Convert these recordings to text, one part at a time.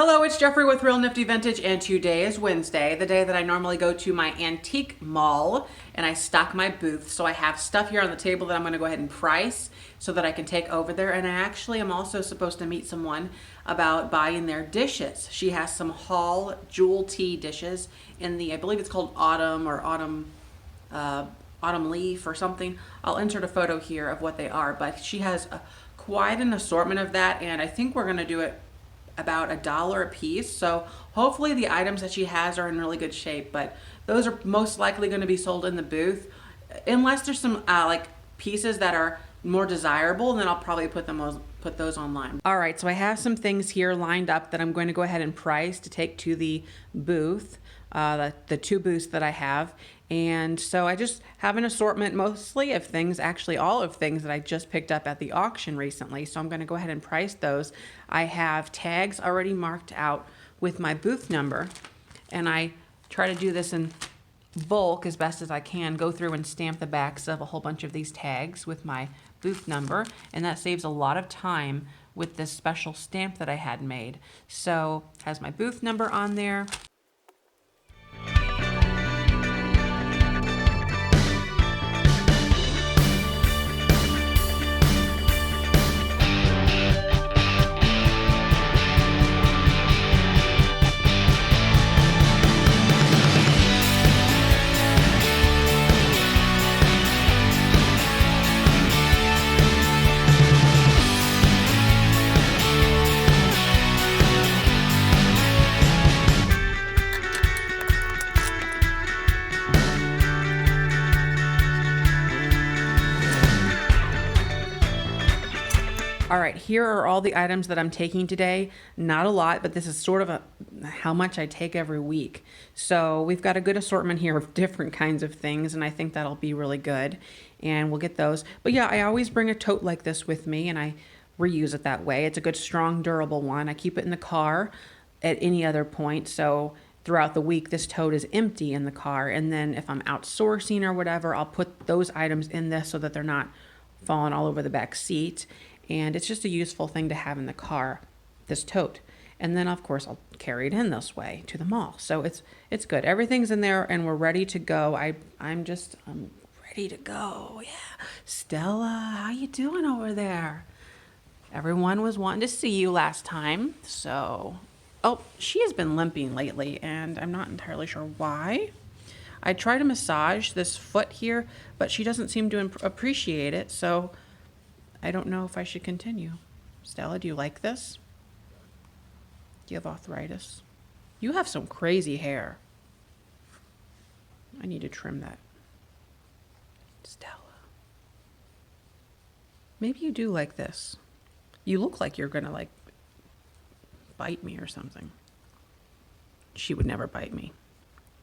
Hello, it's Jeffrey with Real Nifty Vintage, and today is Wednesday, the day that I normally go to my antique mall and I stock my booth. So I have stuff here on the table that I'm going to go ahead and price so that I can take over there. And I actually am also supposed to meet someone about buying their dishes. She has some Hall jewel tea dishes in the, I believe it's called Autumn or Autumn Leaf or something. I'll insert a photo here of what they are, but she has quite an assortment of that, and I think we're going to do it about $1 a piece. So hopefully the items that she has are in really good shape, but those are most likely going to be sold in the booth unless there's some like pieces that are more desirable, and then I'll probably put those online. All right, so I have some things here lined up that I'm going to go ahead and price to take to the booth, the two booths that I have. And so I just have an assortment mostly of things, actually all of things that I just picked up at the auction recently. So I'm going to go ahead and price those. I have tags already marked out with my booth number, and I try to do this in bulk as best as I can, go through and stamp the backs of a whole bunch of these tags with my booth number, and that saves a lot of time with this special stamp that I had made. So it has my booth number on there. All right, here are all the items that I'm taking today. Not a lot, but this is sort of how much I take every week. So we've got a good assortment here of different kinds of things, and I think that'll be really good. And we'll get those. But yeah, I always bring a tote like this with me, and I reuse it that way. It's a good, strong, durable one. I keep it in the car at any other point. So throughout the week, this tote is empty in the car. And then if I'm outsourcing or whatever, I'll put those items in this so that they're not falling all over the back seat. And it's just a useful thing to have in the car, this tote. And then, of course, I'll carry it in this way to the mall. So it's good. Everything's in there, and we're ready to go. I'm ready to go. Yeah. Stella, how you doing over there? Everyone was wanting to see you last time. So, oh, she has been limping lately, and I'm not entirely sure why. I try to massage this foot here, but she doesn't seem to appreciate it. So I don't know if I should continue. Stella, do you like this? Do you have arthritis? You have some crazy hair. I need to trim that. Stella. Maybe you do like this. You look like you're gonna like bite me or something. She would never bite me.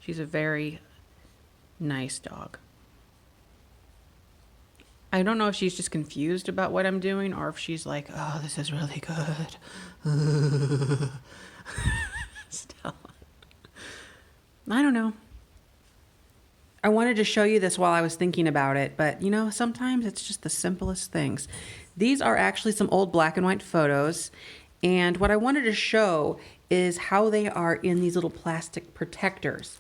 She's a very nice dog. I don't know if she's just confused about what I'm doing or if she's like, oh, this is really good. Stella. I don't know. I wanted to show you this while I was thinking about it, but you know, sometimes it's just the simplest things. These are actually some old black and white photos, and what I wanted to show is how they are in these little plastic protectors.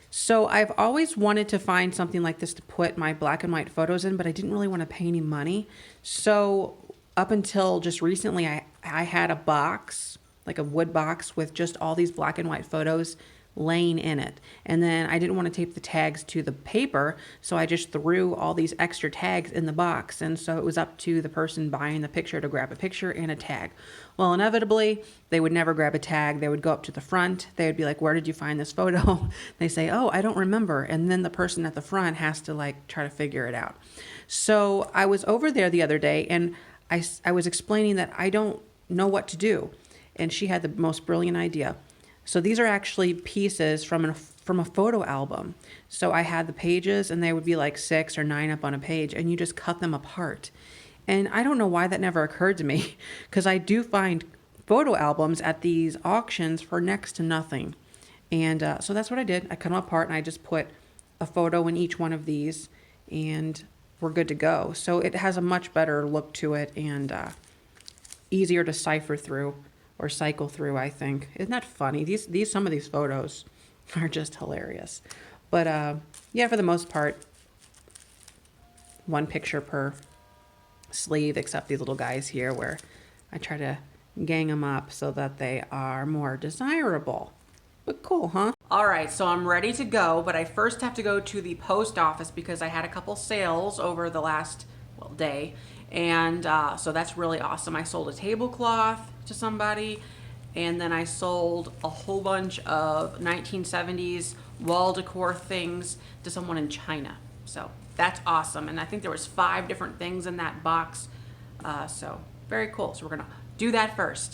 So I've always wanted to find something like this to put my black and white photos in, but I didn't really want to pay any money. So up until just recently, I had a box, like a wood box with just all these black and white photos laying in it. And then I didn't want to tape the tags to the paper, so I just threw all these extra tags in the box. And so it was up to the person buying the picture to grab a picture and a tag. Well, inevitably, they would never grab a tag. They would go up to the front. They would be like, where did you find this photo? They say, oh, I don't remember. And then the person at the front has to like try to figure it out. So I was over there the other day, and I was explaining that I don't know what to do. And she had the most brilliant idea. So these are actually pieces from a photo album. So I had the pages, and they would be like 6 or 9 up on a page, and you just cut them apart. And I don't know why that never occurred to me, because I do find photo albums at these auctions for next to nothing. And so that's what I did. I cut them apart, and I just put a photo in each one of these, and we're good to go. So it has a much better look to it and easier to cipher through or cycle through, I think. Isn't that funny? These some of these photos are just hilarious. But yeah, for the most part, one picture per sleeve, except these little guys here where I try to gang them up so that they are more desirable. But cool, huh? All right, so I'm ready to go, but I first have to go to the post office because I had a couple sales over the last, well, day. And so that's really awesome. I sold a tablecloth to somebody, and then I sold a whole bunch of 1970s wall decor things to someone in China. So that's awesome. And I think there was 5 different things in that box. So very cool. So we're gonna do that first.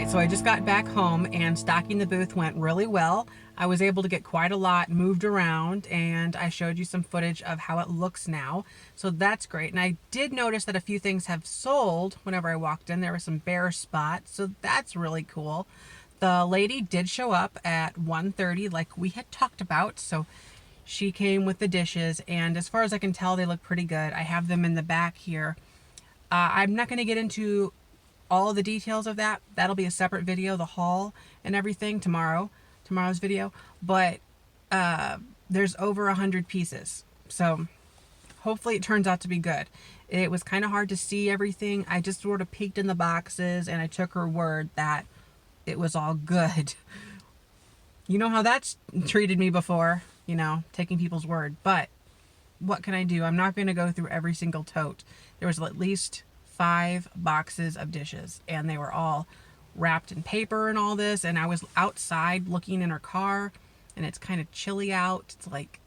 So I just got back home and stocking the booth went really well. I was able to get quite a lot moved around, and I showed you some footage of how it looks now. So that's great. And I did notice that a few things have sold whenever I walked in. There were some bare spots, so that's really cool. The lady did show up at 1:30 like we had talked about. So she came with the dishes, and as far as I can tell, they look pretty good. I have them in the back here. I'm not going to get into all of the details of that. That'll be a separate video, the haul and everything tomorrow's video. But there's over 100 pieces. So hopefully it turns out to be good. It was kind of hard to see everything. I just sort of peeked in the boxes and I took her word that it was all good. You know how that's treated me before, you know, taking people's word. But what can I do? I'm not going to go through every single tote. There was at least 5 boxes of dishes, and they were all wrapped in paper and all this. And I was outside looking in her car, and it's kind of chilly out. It's like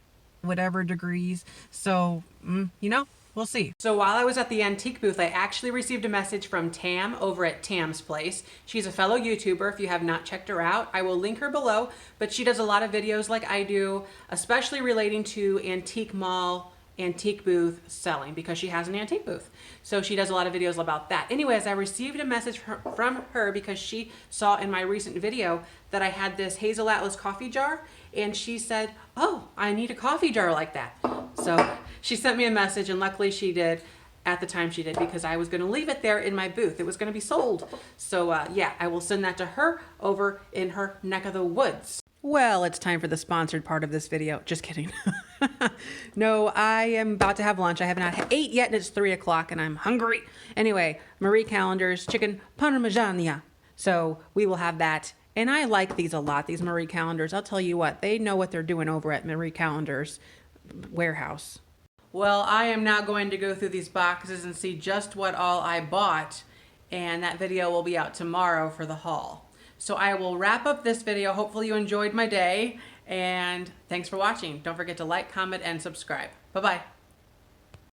whatever degrees. So, you know, we'll see. So while I was at the antique booth, I actually received a message from Tam over at Tam's Place. She's a fellow YouTuber. If you have not checked her out, I will link her below. But she does a lot of videos like I do, especially relating to antique mall, antique booth selling, because she has an antique booth. So she does a lot of videos about that. Anyways, I received a message from her because she saw in my recent video that I had this Hazel Atlas coffee jar, and she said, oh, I need a coffee jar like that. So she sent me a message, and luckily she did. at the time she did, because I was going to leave it there in my booth. It was going to be sold. So yeah, I will send that to her over in her neck of the woods. Well, it's time for the sponsored part of this video. Just kidding. No, I am about to have lunch. I have not ate yet, and it's 3 o'clock, and I'm hungry. Anyway, Marie Callender's chicken parmigiana. So we will have that. And I like these a lot, these Marie Callender's. I'll tell you what, they know what they're doing over at Marie Callender's warehouse. Well, I am now going to go through these boxes and see just what all I bought, and that video will be out tomorrow for the haul. So I will wrap up this video. Hopefully you enjoyed my day, and thanks for watching. Don't forget to like, comment, and subscribe. Bye-bye.